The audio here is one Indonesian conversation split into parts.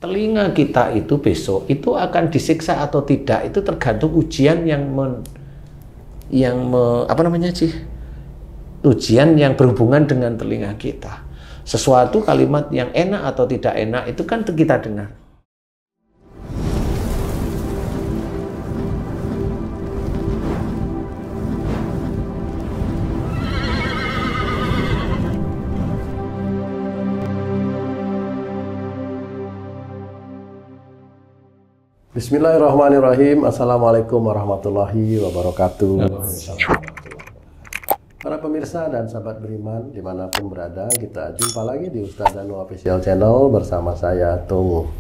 telinga kita itu besok itu akan disiksa atau tidak itu tergantung ujian ujian yang berhubungan dengan telinga kita. Sesuatu kalimat yang enak atau tidak enak itu kan kita dengar. Bismillahirrahmanirrahim. Assalamualaikum warahmatullahi wabarakatuh. Para pemirsa dan sahabat beriman dimanapun berada, kita jumpa lagi di Ustadz Danu Official Channel bersama saya Tung.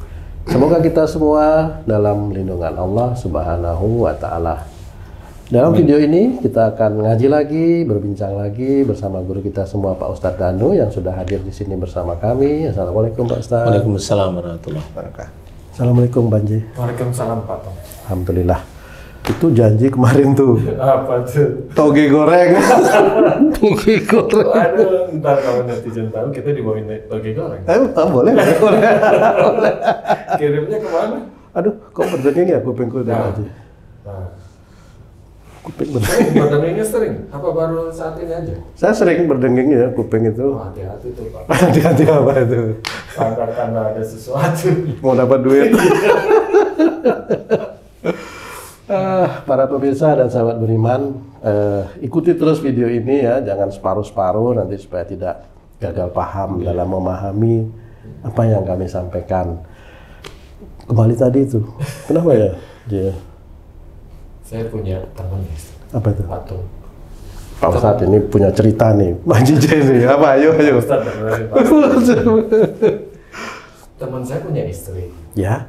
Semoga kita semua dalam lindungan Allah Subhanahu wa Ta'ala. Dalam video ini kita akan ngaji lagi, berbincang lagi bersama guru kita semua Pak Ustadz Danu yang sudah hadir di sini bersama kami. Assalamualaikum Pak Ustadz. Waalaikumsalam warahmatullahi wabarakatuh. Assalamualaikum Banji. Waalaikumsalam Pak Tom. Alhamdulillah. Itu janji kemarin tuh. Apa tuh? Toge goreng. Toge goreng. Aduh, ntar kalau netizen tahu kita dibawain toge goreng. Boleh. Kirimnya kemana? Aduh, kok berdenging ya kupingku Nah. aja. Kuping Berdengingnya sering? Apa baru saat ini aja? Saya sering berdenging ya kuping itu. Oh, hati-hati tuh Pak. Hati-hati apa itu? Karena ada sesuatu. Mau dapat duit. Para pemirsa dan sahabat beriman, ikuti terus video ini ya, jangan separuh-separuh nanti supaya tidak gagal paham dalam memahami apa yang kami sampaikan. Kembali tadi itu, kenapa ya dia? Saya punya teman Apa itu? Pak Tom. Pak Ustadz ini punya cerita nih, Manjije ini apa? Ayo. Ustadz dengerin Pak. Teman saya punya istri. Ya.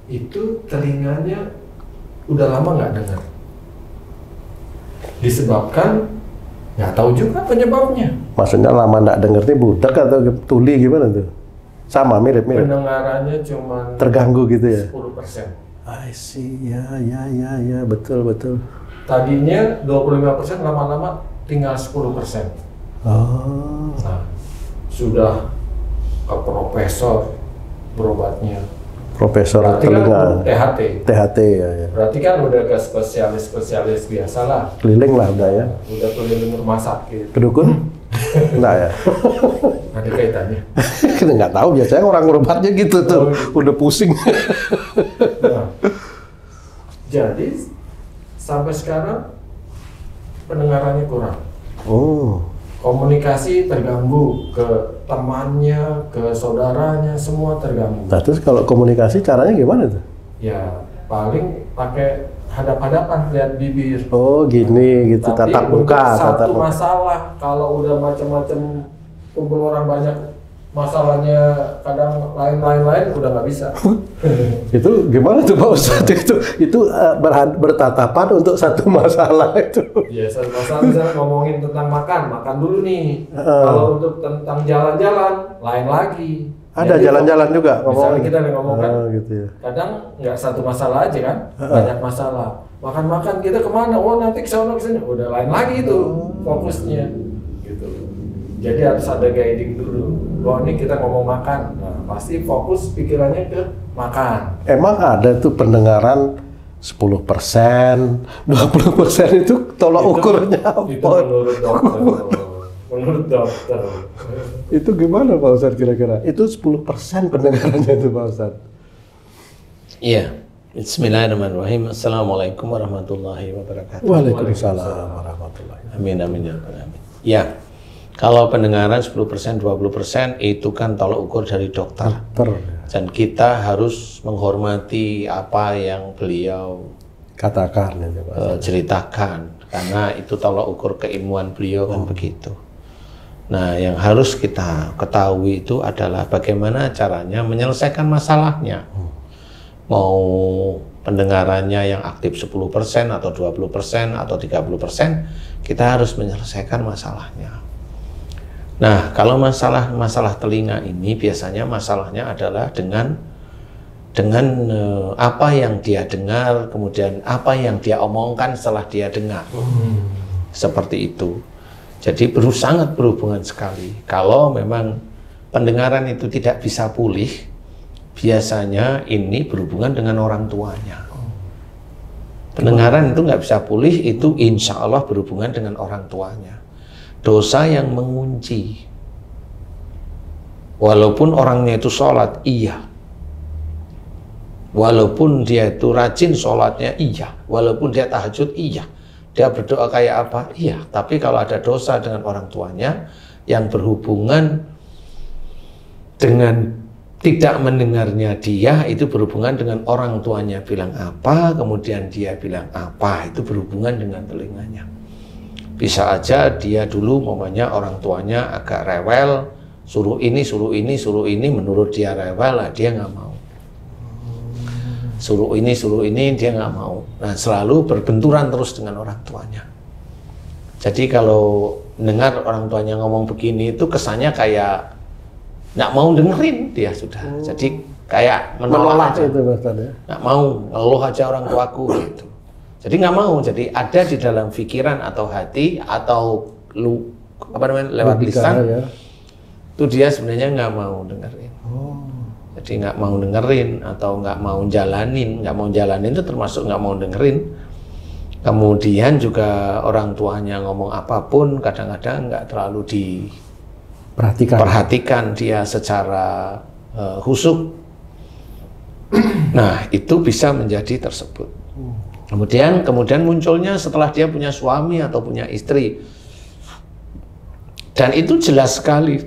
Itu telinganya udah lama nggak dengar. Disebabkan nggak tahu juga penyebabnya. Maksudnya lama nggak denger nih budak atau tuli gimana tuh? Sama mirip-mirip. Pendengarannya cuma Terganggu gitu ya? 10%. I see, ya, betul. Tadinya 25%, lama-lama tinggal 10%. Oh. Nah, sudah ke profesor berobatnya. Profesor Berarti telinga. kan THT ya. Berarti kan udah ke spesialis biasa lah. Keliling lah udah ya. Udah keliling rumah sakit. Kedukun? Enggak ya? Ada kaitannya. Kita nggak tahu, biasanya orang berobatnya gitu tuh. Udah pusing. Nah, jadi sampai sekarang pendengarannya kurang. Oh. Komunikasi terganggu, ke temannya, ke saudaranya, semua terganggu. Nah terus kalau komunikasi caranya gimana tuh? Ya paling pakai hadap-hadapan, lihat bibir. Oh gini gitu, Tapi tatap untuk muka. satu masalah, kalau udah macam-macam kumpul orang banyak, masalahnya kadang lain-lain udah nggak bisa. Itu gimana tuh Pak Ustadz? Itu bertatapan untuk satu masalah itu. Ya, satu masalah misalnya ngomongin tentang makan dulu nih. Kalau untuk tentang jalan-jalan, lain lagi. Ada Jadi, jalan-jalan juga misalnya kita ngomong kan, gitu ya. kadang nggak satu masalah aja kan, banyak masalah. Makan-makan kita kemana? Oh nanti kesana kesini, udah lain lagi itu fokusnya. Gitu. Jadi harus ada guiding dulu. Bahwa ini kita ngomong makan, nah, pasti fokus pikirannya ke makan. Emang ada tuh pendengaran 10%, 20% itu tolak ukurnya apa? Itu menurut dokter. Menurut dokter. Itu gimana Pak Ustadz kira-kira? Itu 10% pendengarannya itu Pak Ustadz. Iya. Bismillahirrahmanirrahim. Assalamualaikum warahmatullahi wabarakatuh. Waalaikumsalam warahmatullahi wabarakatuh. Amin. Ya. Kalau pendengaran 10%, 20% itu kan tolak ukur dari dokter. Dan kita harus menghormati apa yang beliau Katakan itu Pak. ceritakan. Karena itu tolak ukur keilmuan beliau kan begitu. Nah, yang harus kita ketahui itu adalah bagaimana caranya menyelesaikan masalahnya. Mau pendengarannya yang aktif 10% atau 20% atau 30%, kita harus menyelesaikan masalahnya. Nah, kalau masalah telinga ini biasanya masalahnya adalah dengan apa yang dia dengar, kemudian apa yang dia omongkan setelah dia dengar. Seperti itu. Jadi sangat berhubungan sekali. Kalau memang pendengaran itu tidak bisa pulih, biasanya ini berhubungan dengan orang tuanya. Pendengaran itu nggak bisa pulih, itu insya Allah berhubungan dengan orang tuanya. Dosa yang mengunci. Walaupun orangnya itu sholat, iya. Walaupun dia itu rajin sholatnya, iya. Walaupun dia tahajud, iya. Dia berdoa kayak apa, iya. Tapi kalau ada dosa dengan orang tuanya yang berhubungan dengan tidak mendengarnya dia, itu berhubungan dengan orang tuanya bilang apa, kemudian dia bilang apa, itu berhubungan dengan telinganya. Bisa aja dia dulu mamanya orang tuanya agak rewel, suruh ini, menurut dia rewel, lah dia nggak mau. Suruh ini, dia nggak mau. Nah, selalu berbenturan terus dengan orang tuanya. Jadi kalau dengar orang tuanya ngomong begini, itu kesannya kayak nggak mau dengerin dia sudah. Jadi kayak menolak aja. Itu Ustaz ya. Nggak mau, ngeluh aja orang tuaku gitu. Jadi nggak mau. Jadi ada di dalam pikiran atau hati atau lewat lisan, ya. Itu dia sebenarnya nggak mau dengerin. Jadi nggak mau dengerin atau nggak mau jalanin. Nggak mau jalanin itu termasuk nggak mau dengerin. Kemudian juga orang tuanya ngomong apapun kadang-kadang nggak terlalu perhatikan dia secara khusyuk. Nah, itu bisa menjadi tersebut. Kemudian munculnya setelah dia punya suami atau punya istri. Dan itu jelas sekali.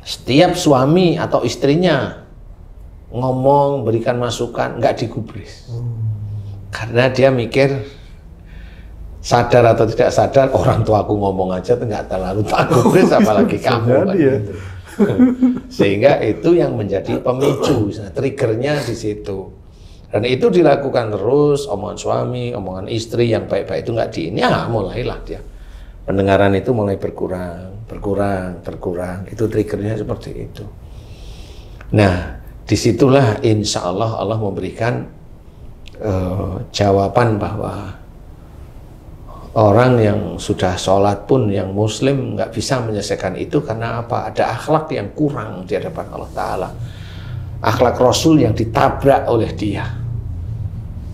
Setiap suami atau istrinya ngomong, berikan masukan, nggak digubris. Karena dia mikir, sadar atau tidak sadar, orang tua aku ngomong aja nggak terlalu tak gubris, apalagi kamu. Gitu. Sehingga itu yang menjadi pemicu, triggernya di situ. Dan itu dilakukan terus, omongan suami, omongan istri yang baik-baik itu nggak mulailah dia. Pendengaran itu mulai berkurang. Itu triggernya seperti itu. Nah, disitulah insya Allah Allah memberikan jawaban bahwa orang yang sudah sholat pun, yang muslim, nggak bisa menyelesaikan itu karena apa? Ada akhlak yang kurang di hadapan Allah Ta'ala. Akhlak Rasul yang ditabrak oleh dia.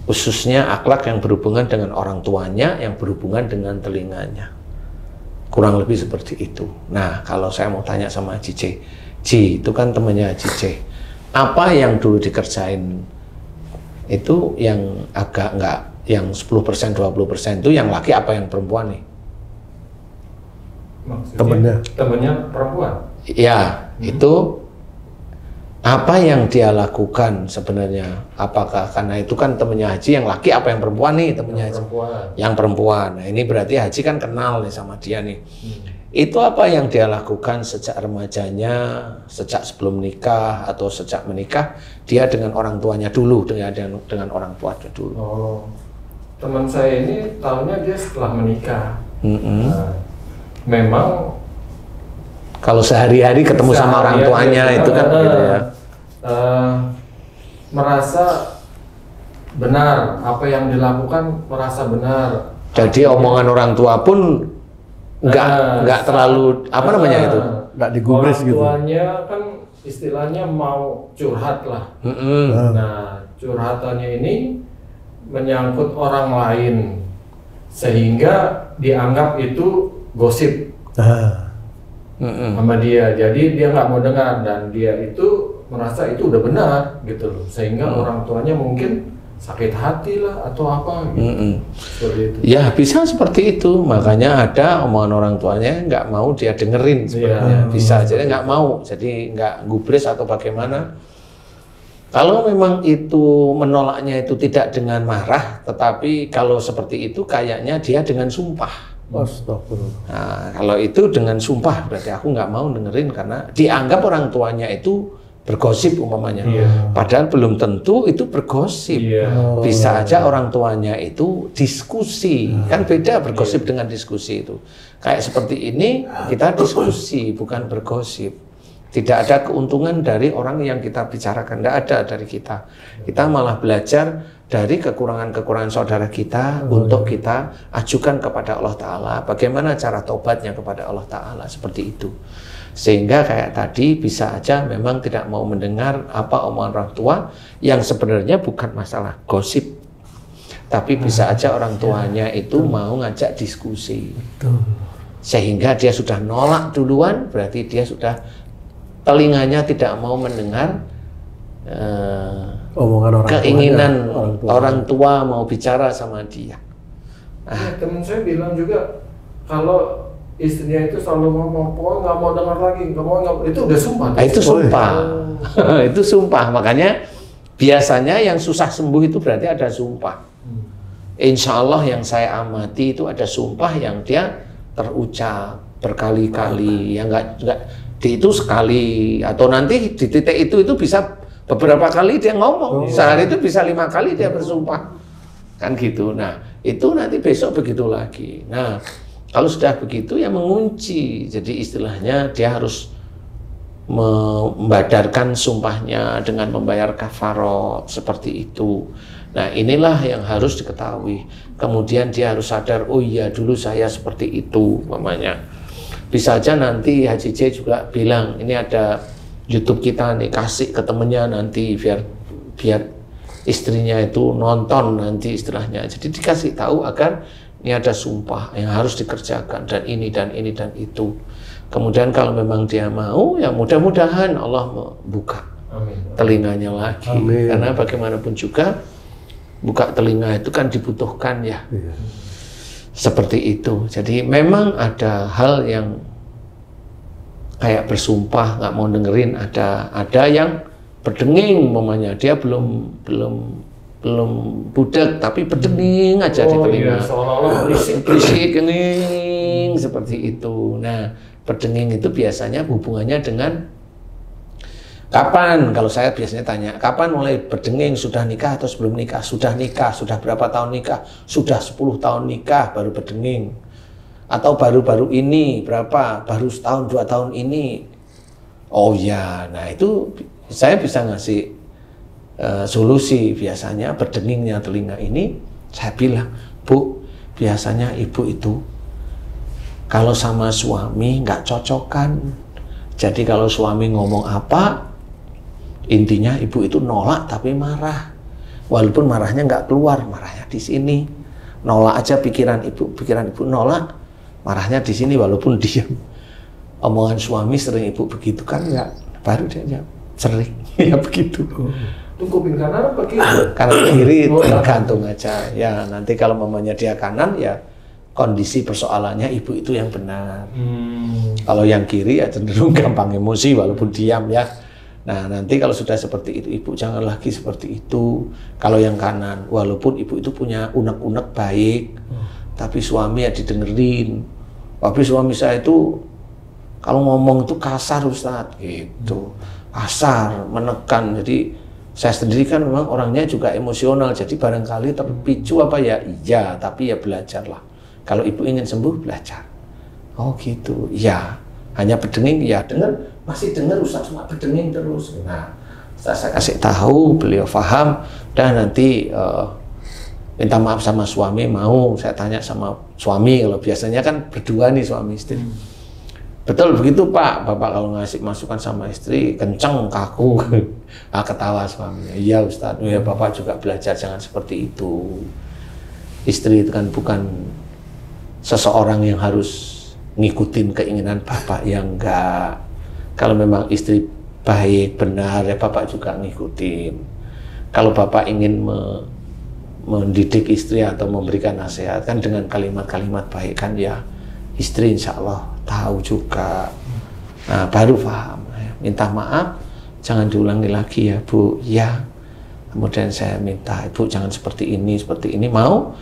Khususnya akhlak yang berhubungan dengan orang tuanya, yang berhubungan dengan telinganya. Kurang lebih seperti itu. Nah, kalau saya mau tanya sama Haji C, itu kan temannya Haji C. Apa yang dulu dikerjain itu yang agak nggak, yang 10%, 20% itu yang laki apa yang perempuan nih? Maksudnya temennya perempuan? Ya, itu apa yang dia lakukan sebenarnya? Apakah karena itu kan temennya Haji yang laki apa yang perempuan nih temennya Haji? Yang perempuan. Nah, ini berarti Haji kan kenal nih sama dia nih. Itu apa yang dia lakukan sejak remajanya, sejak sebelum nikah atau sejak menikah, dia dengan orang tuanya dulu, dengan orang tuanya dulu. Oh. Teman saya ini tahunya dia setelah menikah. Nah, memang kalau sehari-hari ketemu sama orang tuanya itu kan gitu ya. Merasa benar apa yang dilakukan, merasa benar. Jadi omongan orang tua pun nggak terlalu apa namanya itu, nggak digubris gitu. Orang tuanya kan istilahnya mau curhat lah. Nah, curhatannya ini menyangkut orang lain sehingga dianggap itu gosip sama dia. Jadi dia nggak mau dengar dan dia itu merasa itu udah benar gitu loh. Sehingga orang tuanya mungkin sakit hati lah atau apa gitu. Seperti itu. Ya bisa seperti itu. Makanya ada omongan orang tuanya nggak mau dia dengerin sebenarnya. Bisa jadi nggak mau. Jadi nggak gubris atau bagaimana. Kalau memang itu menolaknya itu tidak dengan marah, tetapi kalau seperti itu kayaknya dia dengan sumpah. Nah, kalau itu dengan sumpah berarti aku nggak mau dengerin karena dianggap orang tuanya itu bergosip umpamanya. Padahal belum tentu itu bergosip. Bisa aja orang tuanya itu diskusi. Kan beda bergosip dengan diskusi itu. Kayak seperti ini kita diskusi bukan bergosip. Tidak ada keuntungan dari orang yang kita bicarakan, tidak ada dari kita. Kita malah belajar dari kekurangan-kekurangan saudara kita untuk kita ajukan kepada Allah Ta'ala. Bagaimana cara tobatnya kepada Allah Ta'ala, seperti itu. Sehingga kayak tadi bisa aja memang tidak mau mendengar apa omongan orang tua yang sebenarnya bukan masalah gosip, tapi bisa aja orang tuanya itu mau ngajak diskusi. Sehingga dia sudah nolak duluan, berarti dia sudah telinganya tidak mau mendengar omongan keinginan orang tua mau bicara sama dia. Temen saya bilang juga kalau istrinya itu selalu ngomong, pokoknya nggak mau dengar lagi, itu udah sumpah. Itu sumpah, itu sumpah. Makanya biasanya yang susah sembuh itu berarti ada sumpah. Insya Allah yang saya amati itu ada sumpah yang dia terucap berkali-kali, yang nggak itu sekali, atau nanti di titik itu bisa beberapa kali dia ngomong, sehari itu bisa 5 kali dia bersumpah, kan gitu. Nah itu nanti besok begitu lagi. Nah kalau sudah begitu ya mengunci, jadi istilahnya dia harus membadarkan sumpahnya dengan membayar kafarat seperti itu. Nah inilah yang harus diketahui. Kemudian dia harus sadar, oh iya dulu saya seperti itu, mamanya. Bisa aja nanti Haji J juga bilang, ini ada YouTube kita nih, kasih ke temennya nanti biar istrinya itu nonton nanti istilahnya. Jadi dikasih tahu agar ini ada sumpah yang harus dikerjakan dan ini dan ini dan itu. Kemudian kalau memang dia mau, ya mudah-mudahan Allah membuka telinganya lagi. Amin. Karena bagaimanapun juga buka telinga itu kan dibutuhkan ya. Seperti itu. Jadi memang ada hal yang kayak bersumpah nggak mau dengerin, ada yang berdenging mamanya, dia belum budak tapi berdenging aja di telinga, berisik kening seperti itu. Nah berdenging itu biasanya hubungannya dengan kapan. Kalau saya biasanya tanya, kapan mulai berdenging? Sudah nikah atau sebelum nikah? Sudah nikah, sudah berapa tahun nikah? Sudah 10 tahun nikah baru berdenging. Atau baru-baru ini berapa? Baru setahun 2 tahun ini. Oh ya, nah itu saya bisa ngasih solusi. Biasanya berdengingnya telinga ini, saya bilang, Bu, biasanya ibu itu kalau sama suami nggak cocokan. Jadi kalau suami ngomong apa, intinya ibu itu nolak tapi marah. Walaupun marahnya nggak keluar, marahnya di sini. Nolak aja pikiran ibu nolak. Marahnya di sini walaupun diam. Omongan suami sering ibu begitu kan enggak, baru dia jawab sering ya begitu. Itu kuping kanan apa kiri? Kanan kiri tergantung aja. Ya nanti kalau mamanya dia kanan ya kondisi persoalannya ibu itu yang benar. Kalau yang kiri ya cenderung gampang emosi walaupun diam ya. Nah nanti kalau sudah seperti itu ibu jangan lagi seperti itu. Kalau yang kanan walaupun ibu itu punya unek-unek baik, tapi suami ya didengerin. Tapi suami saya itu kalau ngomong itu kasar Ustadz gitu, kasar, menekan. Jadi saya sendiri kan memang orangnya juga emosional, jadi barangkali terpicu apa ya, iya, tapi ya belajarlah. Kalau ibu ingin sembuh belajar. Oh gitu, ya. Hanya berdenging, ya dengar, masih dengar Ustadz cuma berdenging terus. Nah, saya kasih tahu, beliau paham, dan nanti minta maaf sama suami, mau saya tanya sama suami, kalau biasanya kan berdua nih suami istri. Betul begitu Pak, Bapak kalau ngasih masukan sama istri kenceng, kaku. Ketawa suaminya, iya Ustadz, ya Bapak juga belajar jangan seperti itu. Istri itu kan bukan seseorang yang harus ngikutin keinginan Bapak, yang enggak. Kalau memang istri baik, benar, ya Bapak juga ngikutin. Kalau Bapak ingin mendidik istri atau memberikan nasihat kan dengan kalimat-kalimat baik kan ya istri insya Allah tahu juga. Nah baru paham, minta maaf jangan diulangi lagi ya Bu, ya. Kemudian saya minta Ibu jangan seperti ini mau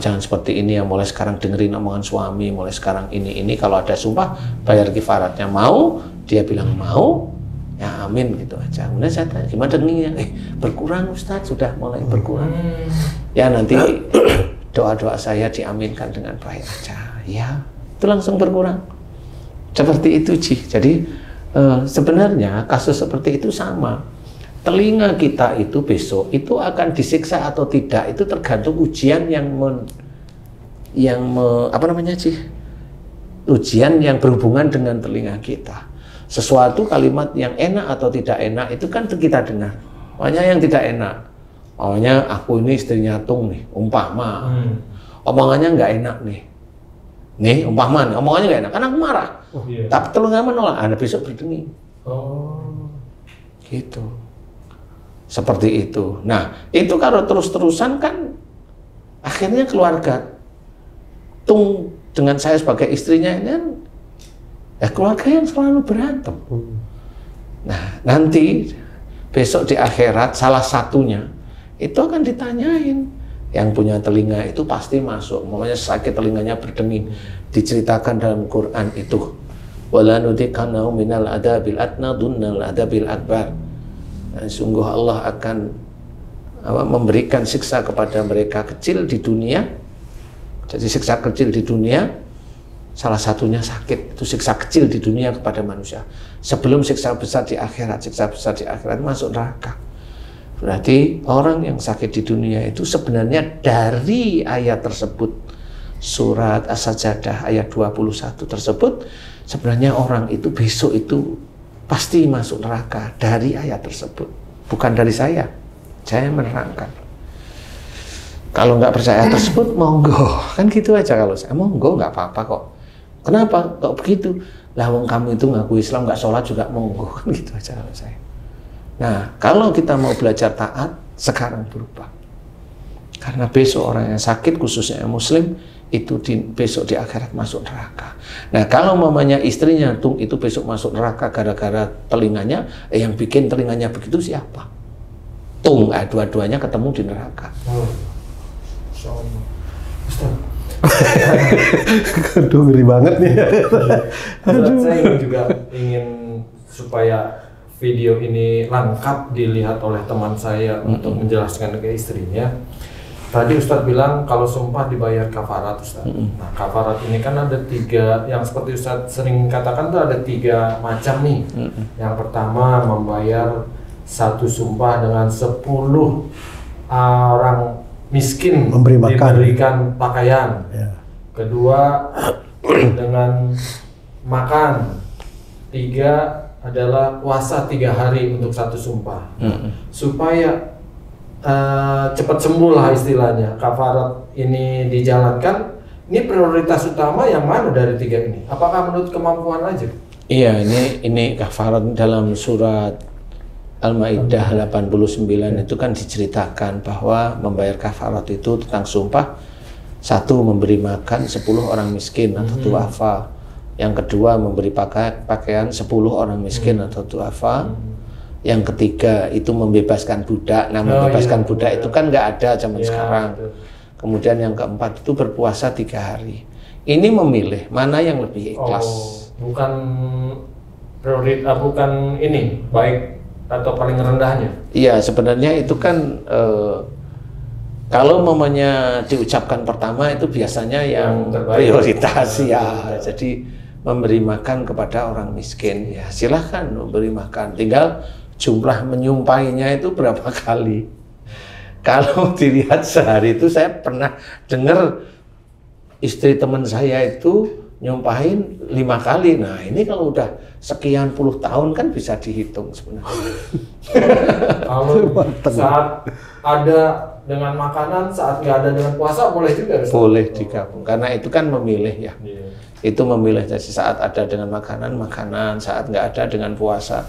jangan seperti ini ya, mulai sekarang dengerin omongan suami, mulai sekarang ini kalau ada sumpah bayar kifaratnya. Mau, dia bilang mau, ya amin gitu aja. Kemudian saya tanya gimana dengingnya, berkurang Ustadz, sudah mulai berkurang. Ya nanti doa-doa saya diaminkan dengan baik aja, ya itu langsung berkurang. Seperti itu Ji. Jadi sebenarnya kasus seperti itu sama. Telinga kita itu besok itu akan disiksa atau tidak itu tergantung ujian ujian yang berhubungan dengan telinga kita. sesuatu kalimat yang enak atau tidak enak itu kan kita dengar. Makanya yang tidak enak, makanya aku ini istrinya Tung nih, umpama, omongannya nggak enak nih umpama nih, omongannya nggak enak, kan aku marah. Tapi telungan menolak, Anda besok berdenging. Gitu. Seperti itu. Nah, itu kalau terus-terusan kan akhirnya keluarga Tung dengan saya sebagai istrinya ini kan ya keluarga yang selalu berantem. Nah, nanti besok di akhirat salah satunya itu akan ditanyain. Yang punya telinga itu pasti masuk. Makanya sakit telinganya berdenging. Diceritakan dalam Quran itu. Wala nudiqannahu minal adabil adna dunnal adabil akbar. Sungguh Allah akan memberikan siksa kepada mereka kecil di dunia. Jadi siksa kecil di dunia, salah satunya sakit. Itu siksa kecil di dunia kepada manusia. Sebelum siksa besar di akhirat, siksa besar di akhirat masuk neraka. Berarti orang yang sakit di dunia itu sebenarnya dari ayat tersebut, surat As-Sajdah ayat 21 tersebut, sebenarnya orang itu besok itu pasti masuk neraka dari ayat tersebut. Bukan dari saya menerangkan. Kalau nggak percaya tersebut, monggo. Kan gitu aja kalau saya, monggo nggak apa-apa kok. Kenapa kok begitu? Lah wong kamu itu ngaku Islam nggak sholat juga monggo. Kan gitu aja kalau saya. Nah, kalau kita mau belajar taat, sekarang berubah. Karena besok orang yang sakit, khususnya yang muslim, itu besok di akhirat masuk neraka. Nah, kalau mamanya istrinya Tung itu besok masuk neraka gara-gara telinganya, yang bikin telinganya begitu siapa? Tung, dua-duanya ketemu di neraka. Aduh, ngeri banget nih. Saya juga ingin supaya video ini lengkap dilihat oleh teman saya untuk menjelaskan ke istrinya. Tadi Ustadz bilang kalau sumpah dibayar kafarat, Ustadz. Nah, kafarat ini kan ada 3, yang seperti Ustadz sering katakan tuh ada 3 macam nih. Yang pertama membayar satu sumpah dengan 10 orang miskin diberikan pakaian. Kedua dengan makan. 3 adalah puasa 3 hari untuk satu sumpah. Supaya cepat sembuh lah istilahnya, kafarat ini dijalankan. Ini prioritas utama yang mana dari 3 ini? Apakah menurut kemampuan aja? Iya, ini kafarat dalam surat Al-Maidah 89 itu kan diceritakan bahwa membayar kafarat itu tentang sumpah. 1, memberi makan 10 orang miskin atau duafa. Yang kedua, memberi pakaian 10 orang miskin atau duafa. Yang ketiga, itu membebaskan budak. Nah, membebaskan budak itu kan nggak ada zaman sekarang. Kemudian yang keempat itu berpuasa 3 hari. Ini memilih mana yang lebih ikhlas. Bukan prioritas, bukan ini baik atau paling rendahnya. Iya, sebenarnya itu kan kalau mamanya diucapkan pertama itu biasanya yang prioritas ya. Jadi memberi makan kepada orang miskin, ya silahkan memberi makan. Tinggal jumlah menyumpahinya itu berapa kali. Kalau dilihat sehari itu, saya pernah dengar istri teman saya itu nyumpahin 5 kali. Nah, ini kalau udah sekian puluh tahun kan bisa dihitung sebenarnya. Kalau saat ada dengan makanan, saat nggak ada dengan puasa, boleh juga? Boleh digabung, karena itu kan memilih ya. Itu memilih, jadi saat ada dengan makanan, saat nggak ada dengan puasa.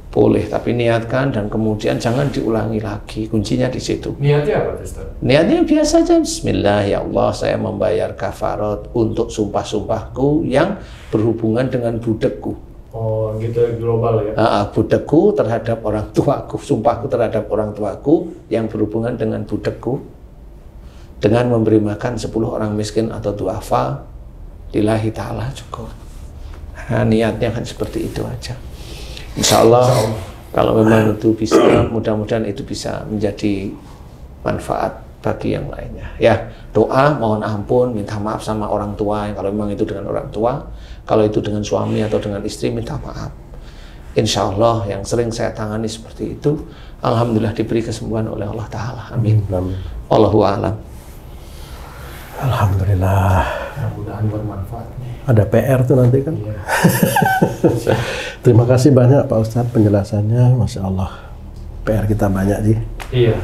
Boleh, tapi niatkan dan kemudian jangan diulangi lagi. Kuncinya di situ. Niatnya apa, Ustaz? Niatnya biasa aja. Bismillah, ya Allah, saya membayar kafarat untuk sumpah-sumpahku yang berhubungan dengan budekku. Oh, gitu global ya? Budekku terhadap orang tuaku, sumpahku terhadap orang tuaku yang berhubungan dengan budekku, dengan memberi makan 10 orang miskin atau duafa, lillahi ta'ala cukup. Nah, niatnya kan seperti itu aja. Insya Allah, kalau memang itu bisa, mudah-mudahan itu bisa menjadi manfaat bagi yang lainnya. Ya, doa, mohon ampun, minta maaf sama orang tua. Kalau memang itu dengan orang tua, kalau itu dengan suami atau dengan istri, minta maaf. Insya Allah, yang sering saya tangani seperti itu, alhamdulillah diberi kesembuhan oleh Allah Ta'ala. Amin. Allahu a'lam. Alhamdulillah. Mudah-mudahan bermanfaat nih. Ada PR tuh nanti kan. Iya. Terima kasih banyak Pak Ustadz penjelasannya, Masya Allah. PR kita banyak Ji. Iya.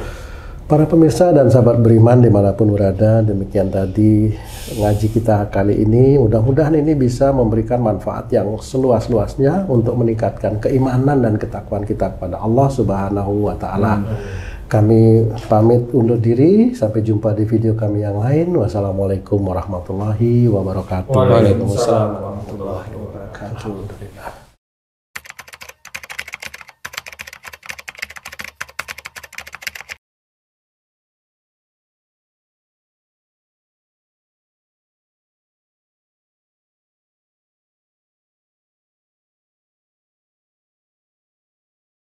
Para pemirsa dan sahabat beriman dimanapun berada, demikian tadi ngaji kita kali ini. Mudah-mudahan ini bisa memberikan manfaat yang seluas-luasnya untuk meningkatkan keimanan dan ketakwaan kita kepada Allah Subhanahu wa Ta'ala. Kami pamit undur diri, sampai jumpa di video kami yang lain. Wassalamualaikum warahmatullahi wabarakatuh. Waalaikumsalam warahmatullahi wabarakatuh.